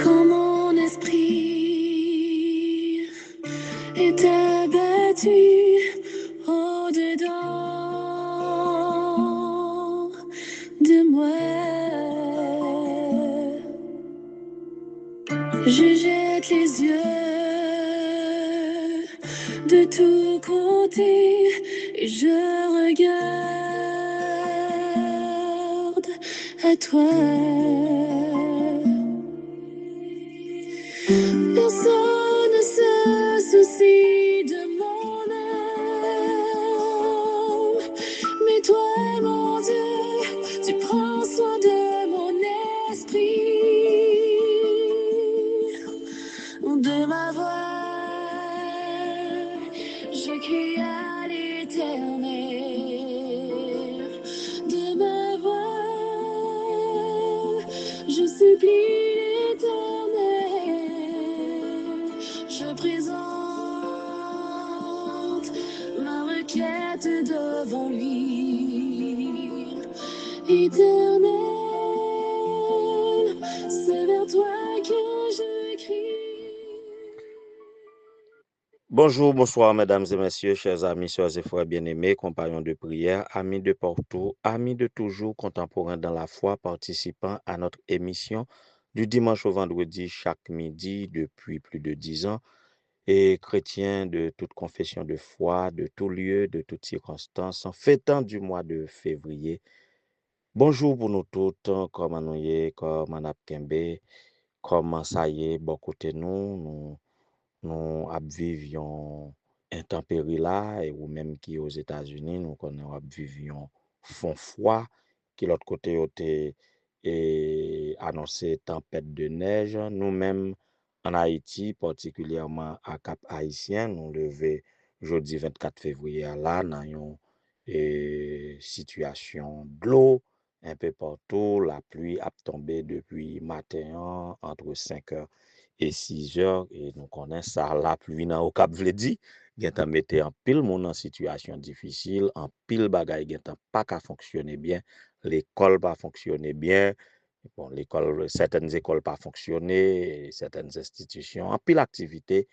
Quand mon esprit est abattu au-dedans de moi, je jette les yeux de tous côtés et je regarde à toi. Personne ne se soucie de mon âme, mais toi, mon Dieu, tu prends soin de mon esprit, de ma voix, je crie à l'Éternel, de ma voix, je supplie l'Éternel, je présente ma requête devant lui. Éternel, c'est vers toi que je crie. Bonjour, bonsoir, mesdames et messieurs, chers amis, sœurs et frères bien-aimés, compagnons de prière, amis de partout, amis de toujours, contemporains dans la foi, participants à notre émission du dimanche au vendredi chaque midi depuis plus de 10 ans, et chrétiens de toute confession de foi, de tout lieu, de toute circonstance, en fêtant du mois de février. Bonjour pour nous toutes, comment nous y est, comment nous kembe, comment ça y est, bon côté nous vivions intempéries là, et ou même qui aux États-Unis, nous vivions fond froid, qui l'autre côté était annoncé tempête de neige. Nous-mêmes, en Haïti, particulièrement à Cap-Haïtien, nous levé jeudi 24 février là, dans une situation de l'eau, un peu partout, la pluie a tombé depuis matin entre 5 heures et 6 heures, et nous connaissons ça, la pluie dans au Cap Vledi, gen tan mette en pile moun en situation difficile, en pile bagay gen tan pas qu'à fonctionner bien, l'école pas fonctionner bien, bon, certaines écoles pas fonctionner, certaines institutions, en pile activité,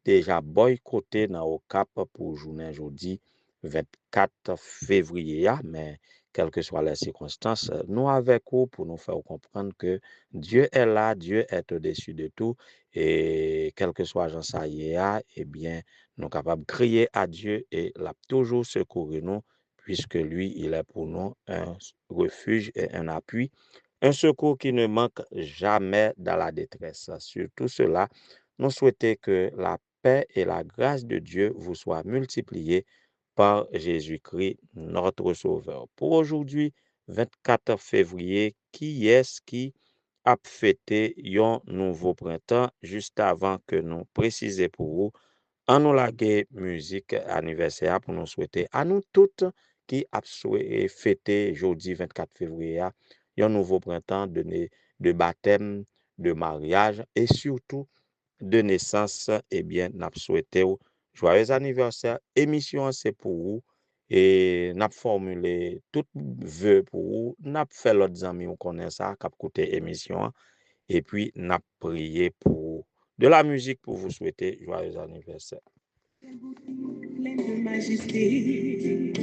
déjà boycotté dans au Cap pour journée jeudi 24 février, mais quelles que soient les circonstances, nous avec vous pour nous faire comprendre que Dieu est là, Dieu est au-dessus de tout, et quel que soit Jean ça y est, eh bien, nous sommes capables de crier à Dieu et l'a toujours secourir nous, puisque lui, il est pour nous un refuge et un appui, un secours qui ne manque jamais dans la détresse. Sur tout cela, nous souhaitons que la paix et la grâce de Dieu vous soient multipliées par Jésus-Christ, notre Sauveur. Pour aujourd'hui, 24 février, qui est-ce qui a fêté un nouveau printemps juste avant que nous précisions pour vous, en nous laguer musique anniversaire pour nous souhaiter à nous toutes qui a fêté jeudi 24 février, un nouveau printemps de baptême, de mariage et surtout de naissance. Eh bien, n'a souhaité joyeux anniversaire. Émission, c'est pour vous. Et n'a formulé tout vœu pour vous. N'a fait l'autre amis, on connaît ça, cap côté émission. Et puis, n'a prié pour de la musique pour vous souhaiter joyeux anniversaire. Pleine de majesté,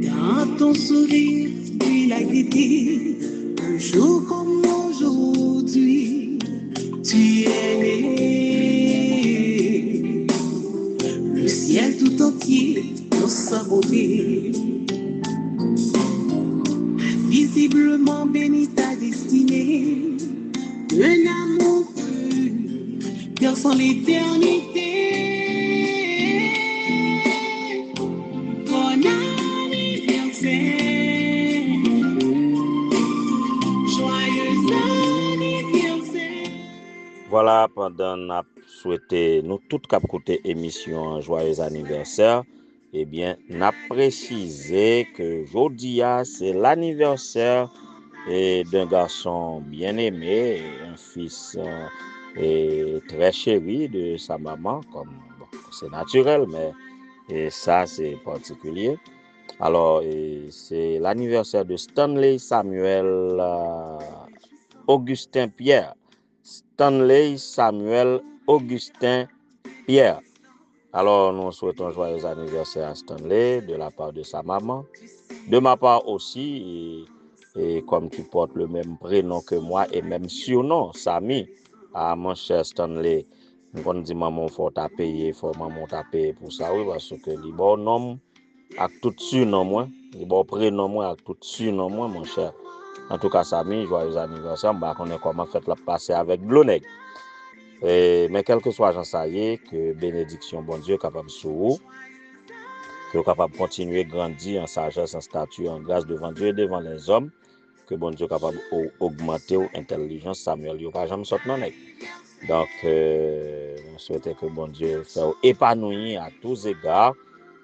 dans ton sourire, puis la gaieté, un jour comme aujourd'hui, tu es né. Le ciel tout entier dans sa beauté, visiblement béni ta destinée, un amour pur, perçant l'éternité. Bon anniversaire, joyeux anniversaire. Voilà, pendant n'a souhaité nous toutes cap côté émission joyeux anniversaire. Eh bien, n'a précisé que aujourd'hui c'est l'anniversaire d'un garçon bien aimé, un fils très chéri de sa maman, comme bon, c'est naturel, mais ça c'est particulier. Alors, c'est l'anniversaire de Stanley Samuel Augustin Pierre. Stanley Samuel Augustin Pierre. Alors, nous souhaitons joyeux anniversaire à Stanley de la part de sa maman. De ma part aussi, et comme tu portes le même prénom que moi et même surnom, Samy, à mon cher Stanley, on dit maman, faut t'a payer, faut maman t'a payer pour ça, oui, parce que les bons noms, avec tout surnom, moi, les bons prénoms, moi, avec tout surnom, moi, mon cher. En tout cas, Samy, joyeux anniversaire, on connaît comment faire la passer avec Bloneg. Mais quel que soit, j'en sais, que bénédiction, bon Dieu, capable sur vous, que vous capable de continuer à grandir en sagesse, en statut, en grâce devant Dieu et devant les hommes, que bon Dieu capable d'augmenter l'intelligence, Samuel, il va jamais sortir non. Donc, on souhaite que bon Dieu soit épanoui à tous égards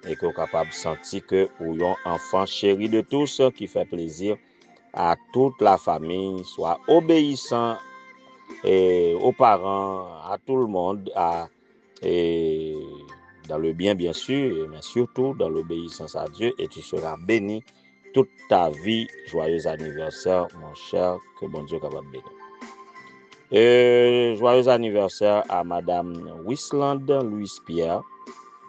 et que vous capable de sentir que vous êtes un enfant chéri de tous, qui fait plaisir à toute la famille, soit obéissant aux parents, à tout le monde, et dans le bien, bien sûr, mais surtout dans l'obéissance à Dieu, et tu seras béni toute ta vie. Joyeux anniversaire, mon cher, que bon Dieu capable de bénir. Joyeux anniversaire à Madame Wisland Louise Pierre.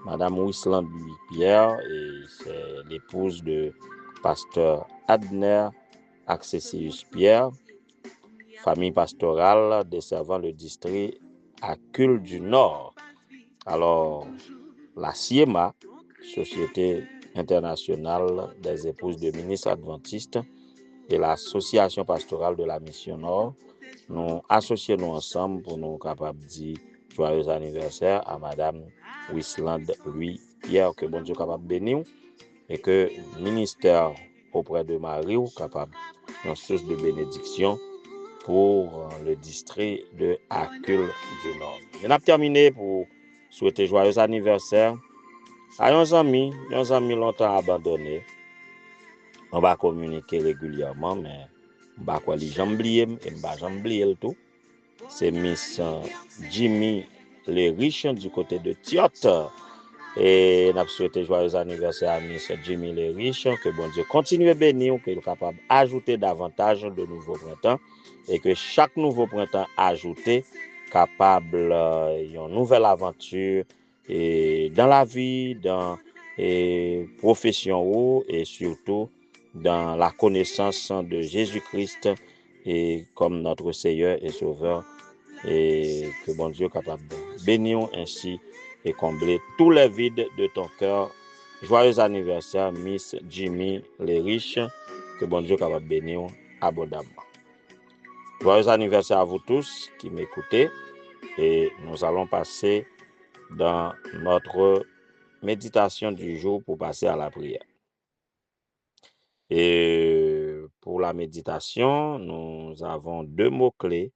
Madame Wisland Louise Pierre, et c'est l'épouse de pasteur Adner Accessius Pierre, famille pastorale desservant le district à Cule du Nord. Alors, la SIEMA, Société internationale des épouses de ministres adventistes, et l'Association pastorale de la Mission Nord, nous associons nous ensemble pour nous capables de dire joyeux anniversaire à Madame Wisland Louis Pierre, que bon Dieu capable de bénir, et que le ministère auprès de Marie ou capable d'une source de bénédiction pour le district de Acul du Nord. On a terminé pour souhaiter joyeux anniversaire à nos amis longtemps abandonnés. On va communiquer régulièrement, mais on va quoi les gens oublier et on va jamais oublier le tout. C'est Miss Jimmy les riches du côté de Tiotte. Et on a souhaité joyeux anniversaire à Miss Jimmy les riches, que bon Dieu continue à bénir, qu'il est capable d'ajouter davantage de nouveaux printemps, et que chaque nouveau printemps ajouté capable une nouvelle aventure et dans la vie, dans et profession et surtout dans la connaissance de Jésus-Christ et comme notre Seigneur et Sauveur, et que bon Dieu capable de bénir ainsi et combler tous les vides de ton cœur. Joyeux anniversaire, Miss Jimmy les riches, que bon Dieu capable de bénir abondamment. Joyeux anniversaire à vous tous qui m'écoutez, et nous allons passer dans notre méditation du jour pour passer à la prière. Et pour la méditation, nous avons deux mots-clés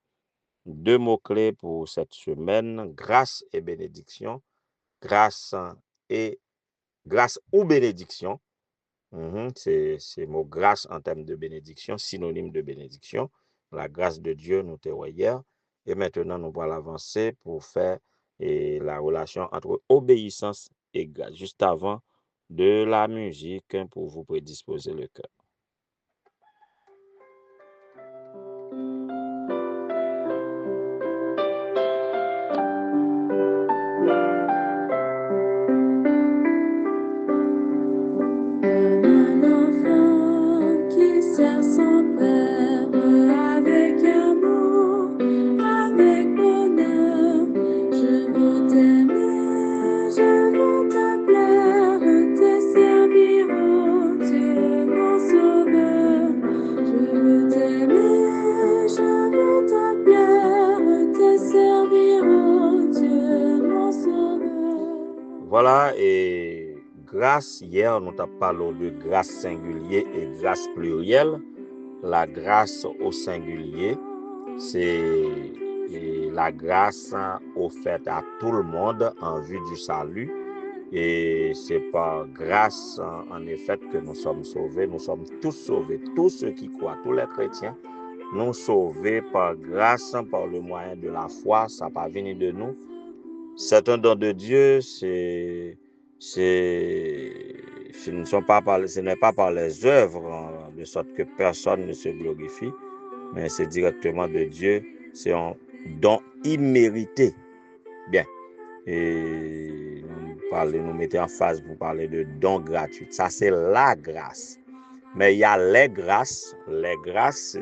pour cette semaine: grâce et bénédiction. Grâce ou bénédiction. C'est mot grâce en termes de bénédiction, synonyme de bénédiction. La grâce de Dieu, nous te hier. Et maintenant, nous allons avancer pour faire la relation entre obéissance et grâce. Juste avant de la musique, pour vous prédisposer le cœur. Voilà, et grâce, hier, nous avons parlé de grâce singulier et grâce plurielle. La grâce au singulier, c'est la grâce offerte à tout le monde en vue du salut. Et c'est par grâce, en effet, que nous sommes sauvés. Nous sommes tous sauvés, tous ceux qui croient, tous les chrétiens, nous sauvés par grâce, par le moyen de la foi. Ça n'a pas venu de nous. C'est un don de Dieu, ce n'est pas par les œuvres, de sorte que personne ne se glorifie, mais c'est directement de Dieu. C'est un don immérité. Bien. Et nous mettons en phase pour parler de don gratuit. Ça, c'est la grâce. Mais il y a les grâces. Les grâces,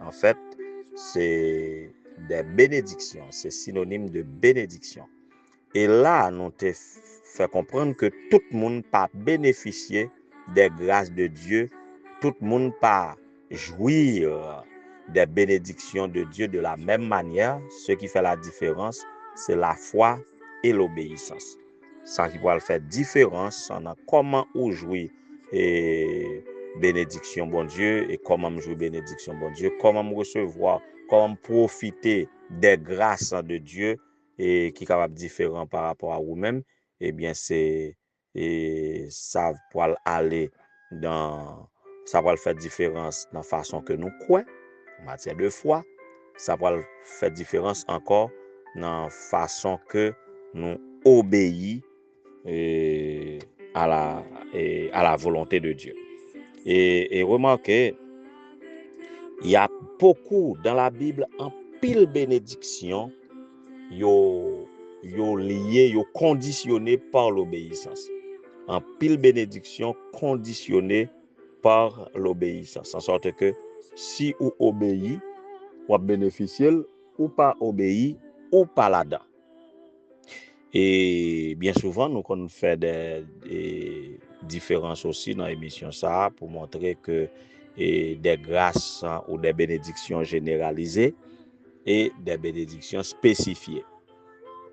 en fait, c'est des bénédictions. C'est synonyme de bénédiction. Et là, nous te fait comprendre que tout le monde pas bénéficier des grâces de Dieu. Tout le monde pas jouir des bénédictions de Dieu de la même manière. Ce qui fait la différence, c'est la foi et l'obéissance. Ça qui va le faire différence en comment on jouit et bénédiction bon Dieu et comment jouer bénédiction bon Dieu, comment recevoir, comment profiter des grâces de Dieu et qui est capable différent par rapport à vous-même. Eh bien c'est et ça va aller dans ça va faire différence dans la façon que nous croyons en matière de foi. Ça va faire différence encore dans la façon que nous obéissons à la volonté de Dieu. Et remarquez, il y a beaucoup dans la Bible en pile bénédiction, yo lié, yo conditionné par l'obéissance. En pile bénédiction conditionnée par l'obéissance. En sorte que si ou obéit, ou bénéficier, ou pas obéit, ou pas là-dedans. Et bien souvent, nous on fait des différences aussi dans l'émission ça pour montrer que des grâces ou des bénédictions généralisées et des bénédictions spécifiées.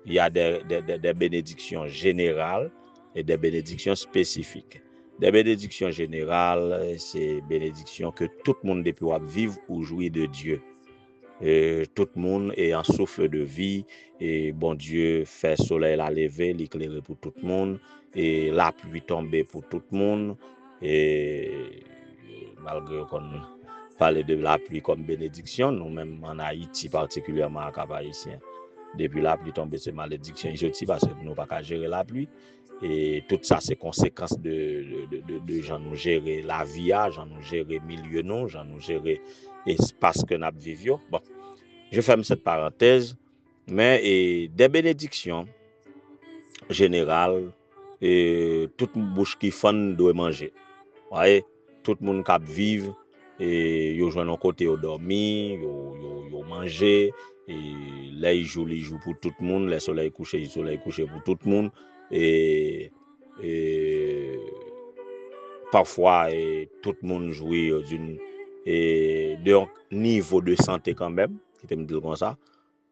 Il y a des bénédictions générales et des bénédictions spécifiques. Des bénédictions générales, c'est bénédictions que tout le monde peut vivre ou jouir de Dieu. Tout le monde est en souffle de vie et bon Dieu fait soleil la lever, l'éclairer pour tout le monde et la pluie tomber pour tout le monde et malgré qu'on parle de la pluie comme bénédiction, nous-mêmes en Haïti particulièrement à Cap-Haïtien, depuis la pluie tomber c'est malédiction ici parce que nous pas qu'à gérer la pluie et tout ça c'est conséquence de gens nous gérer la vie, gens nous gérer milieu non, gens nous gérer espace que nous vivons. Bon, je ferme cette parenthèse, mais des bénédictions générales, et toute bouche qui faune doit manger. Voyez, tout le monde qui vivre et yo joindre un côté au dormir, yo manger et là il joue pour tout le monde, le soleil couché pour tout le monde et parfois tout le monde jouit d'un niveau de santé quand même, qui te me dire comme ça.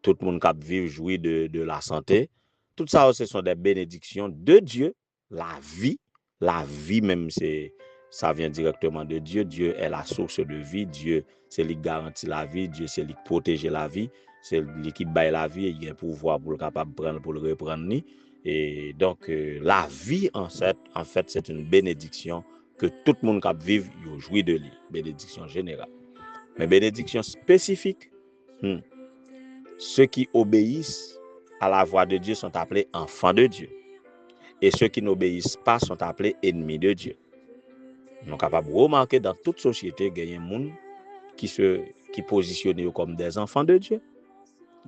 Tout le monde qui vit jouit de la santé. Tout ça, ce sont des bénédictions de Dieu. La vie même, ça vient directement de Dieu. Dieu est la source de vie. Dieu, c'est lui qui garantit la vie. Dieu, c'est lui qui protège la vie. C'est lui qui baille la vie et il a un pouvoir pour le capable prendre, pour le reprendre. Et donc, la vie, en fait, c'est une bénédiction que tout le monde qui vit jouit de lui. Bénédiction générale. Mais bénédiction spécifique, ceux qui obéissent à la voix de Dieu sont appelés enfants de Dieu. Et ceux qui n'obéissent pas sont appelés ennemis de Dieu. Nous sommes capables de remarquer dans toute société, il y a des gens qui positionnent comme des enfants de Dieu.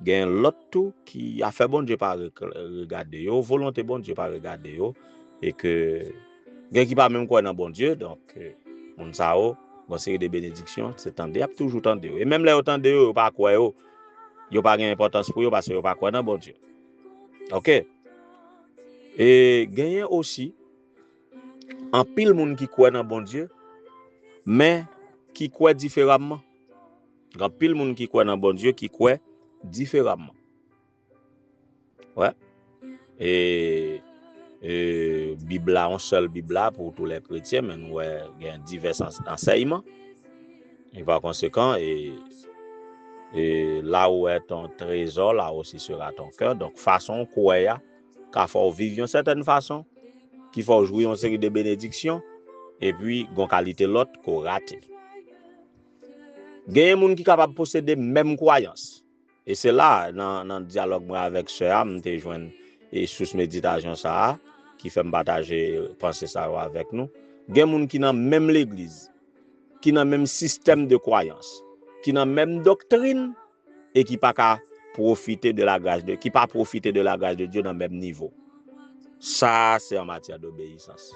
Il y a l'autre qui a fait bon Dieu par regarder, volonté bon Dieu par regarder, et que il y a qui pas même quoi dans bon Dieu, donc on ça bon série de bénédictions, c'est tendé, toujours tendé. Et même les autant de eux pas quoi yo pas gain importance pour eux parce que yo pas quoi dans bon Dieu. OK. Et gagner aussi en pile monde qui croit dans bon Dieu mais qui croit différemment. En pile monde qui croit dans bon Dieu qui croit différemment. Ouais. Et Bible là, un seul Bible là pour tous les chrétiens mais nous il y a divers enseignements. Et par conséquent et là où est ton trésor, là aussi sera ton cœur. Donc façon croire qu'il faut vivre d'une certaine façon, qu'il faut jouir une série de bénédictions et puis gon qualité l'autre qu'on rate. Il y a des gens qui sont capables de posséder même croyance. Et c'est là dans le dialogue avec sœur, m'te joindre et sous méditation ça qui fait me partager penser ça avec nous. Il y a des gens qui dans même l'église, qui dans même système de croyance. qui n'a même doctrine et qui pas qu'à profiter de la grâce de qui pas profiter de la grâce de Dieu dans le même niveau. Ça c'est en matière d'obéissance.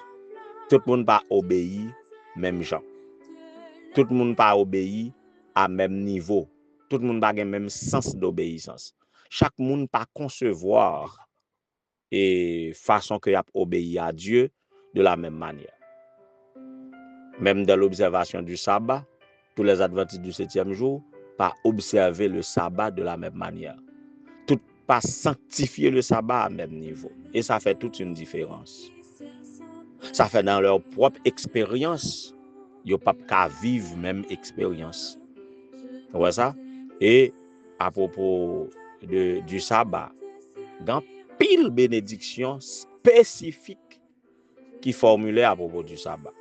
Tout le monde pas obéi même gens. Tout le monde pas obéi à même niveau. Tout le monde pas gen même sens d'obéissance. Chaque monde pas concevoir et façon que y a obéi à Dieu de la même manière. Même dans l'observation du sabbat, tous les adventistes du 7e jour pas observer le sabbat de la même manière. Tout pas sanctifier le sabbat à même niveau. Et ça fait toute une différence. Ça fait dans leur propre expérience, ils pas qu'à vivre même expérience. Vous voyez ça? Et à propos du sabbat, dans pile bénédiction spécifique qui formulait à propos du sabbat.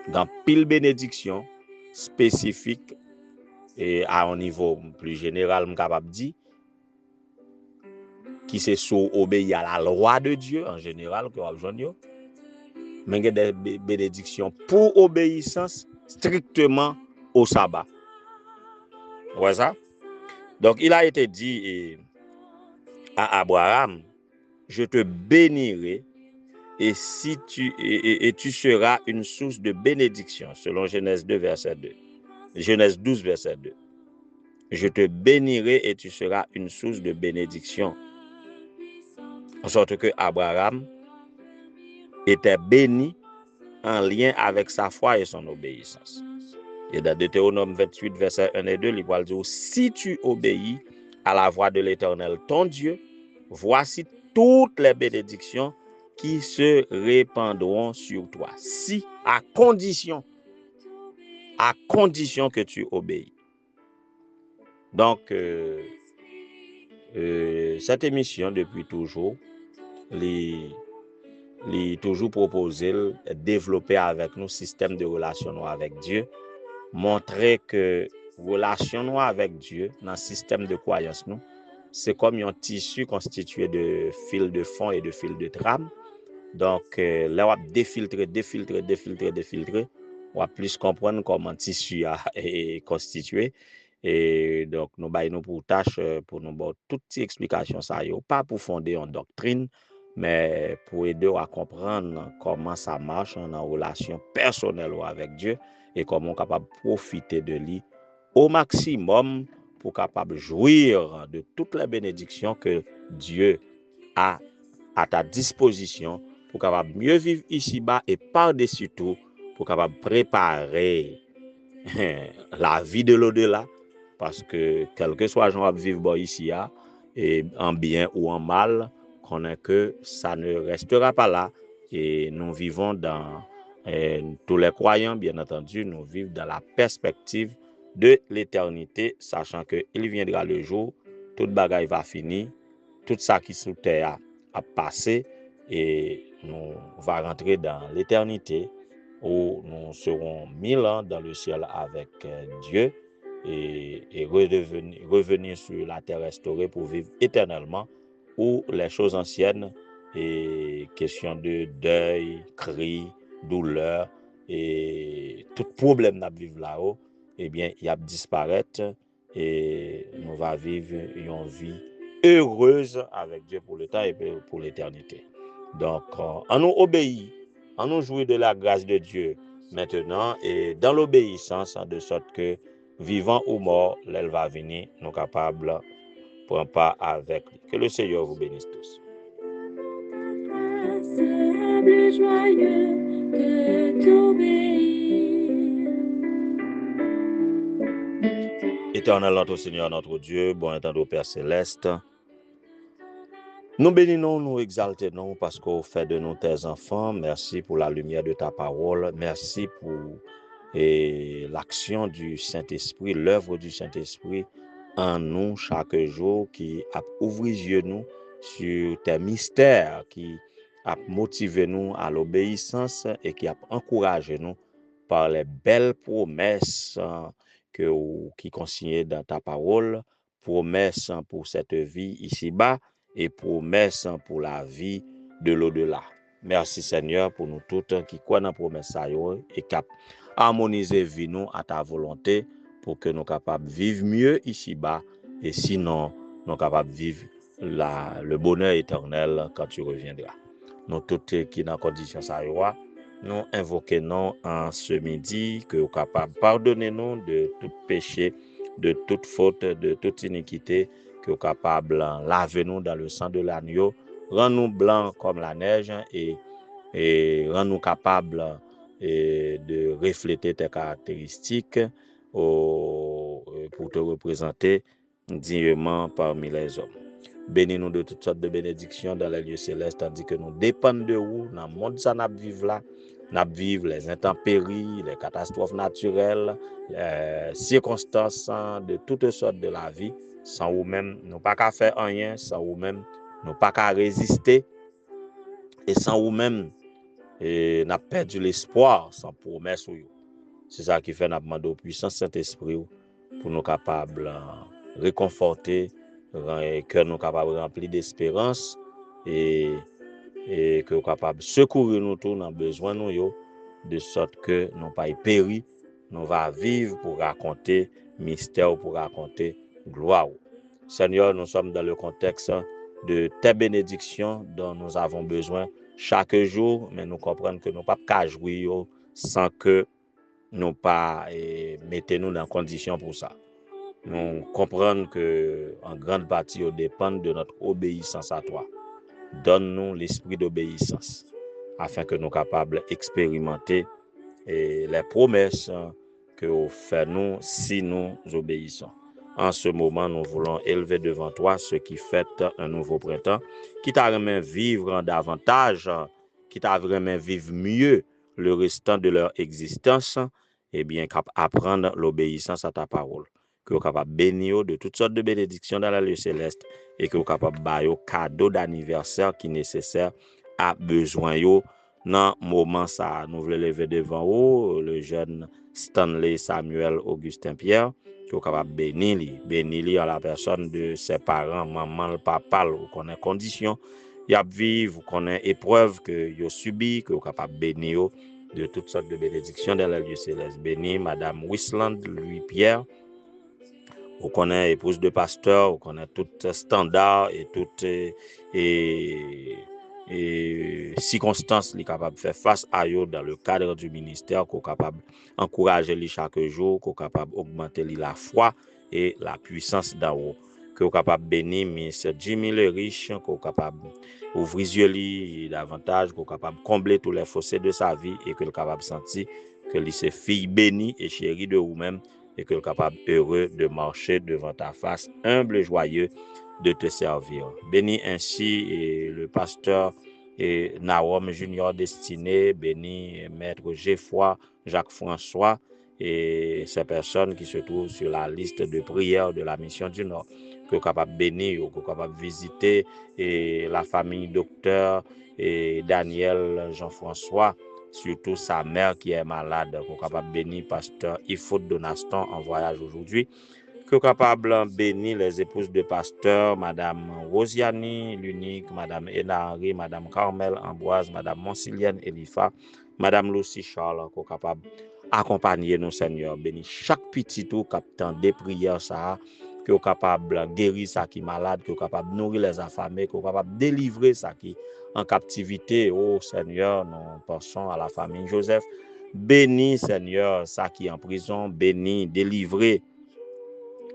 Dans pile bénédiction spécifique et à un niveau plus général, je capable de dire, qui c'est sous obéir à la loi de Dieu en général, que vous avez mais il y a des bénédictions pour obéissance strictement au sabbat. Vous voyez ça? Donc, il a été dit à Abraham, je te bénirai et tu seras une source de bénédiction, selon Genèse 2, verset 2. Genèse 12, verset 2. Je te bénirai et tu seras une source de bénédiction. En sorte que Abraham était béni en lien avec sa foi et son obéissance. Et dans Deutéronome 28, verset 1 et 2, il va dire, si tu obéis à la voix de l'Éternel, ton Dieu, voici toutes les bénédictions qui se répandront sur toi. Si, à condition que tu obéis. Donc, cette émission, depuis toujours, les toujours proposé de développer avec nous système de relation avec Dieu, montrer que relation avec Dieu dans le système de croyance nous, c'est comme un tissu constitué de fils de fond et de fils de trame. Donc là on va défiltrer, on va plus comprendre comment tissu est constitué. Et donc nous baillons pour tâche pour nous donner toutes ces explications ça yo, pas pour fonder en doctrine, mais pour aider à comprendre comment ça marche en relation personnelle avec Dieu et comment on est capable de profiter de lui au maximum pour capable jouir de toutes les bénédictions que Dieu a à ta disposition pour capable mieux vivre ici-bas et par-dessus tout pour capable préparer la vie de l'au-delà, parce que quel que soit gens vivre ici et en bien ou en mal, connaît que ça ne restera pas là et nous vivons dans tous les croyants bien entendu, nous vivons dans la perspective de l'éternité, sachant que il viendra le jour, toute bagaille va finir, tout ça qui sous terre a passé et nous va rentrer dans l'éternité où nous serons 1000 ans dans le ciel avec Dieu et revenir sur la terre restaurée pour vivre éternellement, où les choses anciennes et question de deuil, cri, douleur et tout problème à vivre là-haut, eh bien, il y a disparaître et nous va vivre une vie heureuse avec Dieu pour le temps et pour l'éternité. Donc, on nous obéit, on nous jouit de la grâce de Dieu maintenant et dans l'obéissance, de sorte que vivant ou mort, l'elle va venir, nous capables pour pas avec lui. Que le Seigneur vous bénisse tous. Éternel notre Seigneur, notre Dieu, bon étendard Père Céleste, nous bénissons, nous exaltons parce qu'au fait de nous tes enfants. Merci pour la lumière de ta parole. Merci pour l'action du Saint-Esprit, l'œuvre du Saint-Esprit en nous chaque jour qui a ouvert les yeux nous sur tes mystères, qui a motivé nous à l'obéissance et qui a encouragé nous par les belles promesses qui consignées dans ta parole, promesses pour cette vie ici-bas et promesses pour la vie de l'au-delà. Merci Seigneur pour nous tous qui croient dans la promesse et qui harmoniser vie nous à ta volonté pour que nous soyons capables de vivre mieux ici-bas, et sinon, nous sommes capables de vivre le bonheur éternel quand tu reviendras. Nous tous qui dans condition ça nous invoquons en ce midi que vous soyez capables de pardonner nous de tout péché, de toute faute, de toute iniquité, que vous soyez capables de laver nous dans le sang de l'agneau, rends-nous blancs comme la neige et rends-nous capables de refléter tes caractéristiques pour te représenter dignement parmi les hommes. Bénis-nous de toutes sortes de bénédictions dans les lieux célestes, tandis que nous dépendons de vous dans le monde ça nous vivons là. Nous vivons les intempéries, les catastrophes naturelles, les circonstances de toutes sortes de la vie. Sans vous-même, nous pas qu'à faire rien. Sans vous-même, nous pas qu'à résister. Et sans vous-même, nous avons perdu l'espoir sans promesse. C'est ça qui fait nous demander au puissant Saint-Esprit pour nous capables de réconforter, que nous capables de remplir d'espérance et que nous capables de secourir nous tous dans besoin nous, de sorte que nous pas périr, nous va vivre pour raconter mystère, pour raconter gloire. Seigneur, nous sommes dans le contexte de tes bénédictions dont nous avons besoin chaque jour, mais nous comprenons que nous ne pouvons pas jouir sans que nous pas mettons-nous dans condition pour ça. Nous comprenons que en grande partie dépend de notre obéissance à toi. Donne-nous l'esprit d'obéissance afin que nous soyons capables d'expérimenter les promesses que vous faites nous si nous obéissons. En ce moment, nous voulons élever devant toi ceux qui fêtent un nouveau printemps, qui t'a vraiment vivre davantage, qui t'a vraiment vivre mieux le restant de leur existence, et bien apprendre l'obéissance à ta parole. Que vous soyez capable de bénir de toutes sortes de bénédictions dans la lieu céleste et que vous soyez capable de bailler cadeau d'anniversaire qui est nécessaire à besoin yo dans moment ça. Nous voulons lever devant vous le jeune Stanley Samuel Augustin Pierre, que vous capable bénir en la personne de ses parents, maman, le papa, vous connaissez conditions, y a vivre, vous connaissez épreuves que vous subi, que vous capable bénir de toutes sortes de bénédictions dans la lieu céleste. Béni Madame Wisland Louis Pierre, vous connaissez épouse de pasteur, vous connaissez tout standard et toutes circonstances li capable faire face à eux dans le cadre du ministère, qu'on capable encourager li chaque jour, qu'on capable augmenter li la foi et la puissance d'en haut, qu'on capable bénir ministre Jimmy le riche, qu'on capable ouvrir yeux li davantage, qu'on capable combler tous les fossés de sa vie et que le capable sentir que li c'est fille bénie et chérie de vous-même et que le capable heureux de marcher devant ta face, humble et joyeux de te servir. Bénis ainsi le pasteur Naom Junior Destiné, bénis maître Geoffroy Jacques-François et ces personnes qui se trouvent sur la liste de prière de la mission du Nord, que capable bénir, que capable visiter et la famille docteur et Daniel Jean-François, surtout sa mère qui est malade, que capable bénir pasteur Ifod Donaston en voyage aujourd'hui, que capable bénir les épouses de pasteur, Madame Rosiani, l'unique, Madame Enari, Madame Carmel Ambroise, Madame Monsilienne Elifa, Madame Lucie Charles, que capable accompagner nos seigneurs, bénir chaque petit tout captant des prières ça, que capable guérir ça qui est malade, que capable nourrir les affamés, que capable délivrer ça qui en captivité. Oh Seigneur, nous pensons à la famille Joseph. Bénis Seigneur ça qui est en prison, bénis, délivrez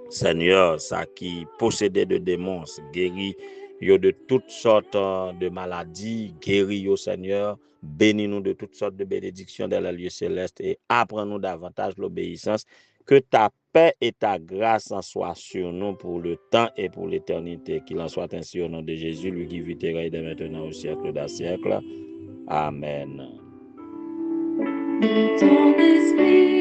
Seigneur, ça qui possédait de démons, guéris yo de toutes sortes de maladies, guéris yo Seigneur, bénis-nous de toutes sortes de bénédictions dans le lieu céleste et apprends-nous davantage l'obéissance, que ta paix et ta grâce en soient sur nous pour le temps et pour l'éternité, qu'il en soit ainsi au nom de Jésus, lui qui vit et règne de maintenant au siècle des siècles. Amen. Ton esprit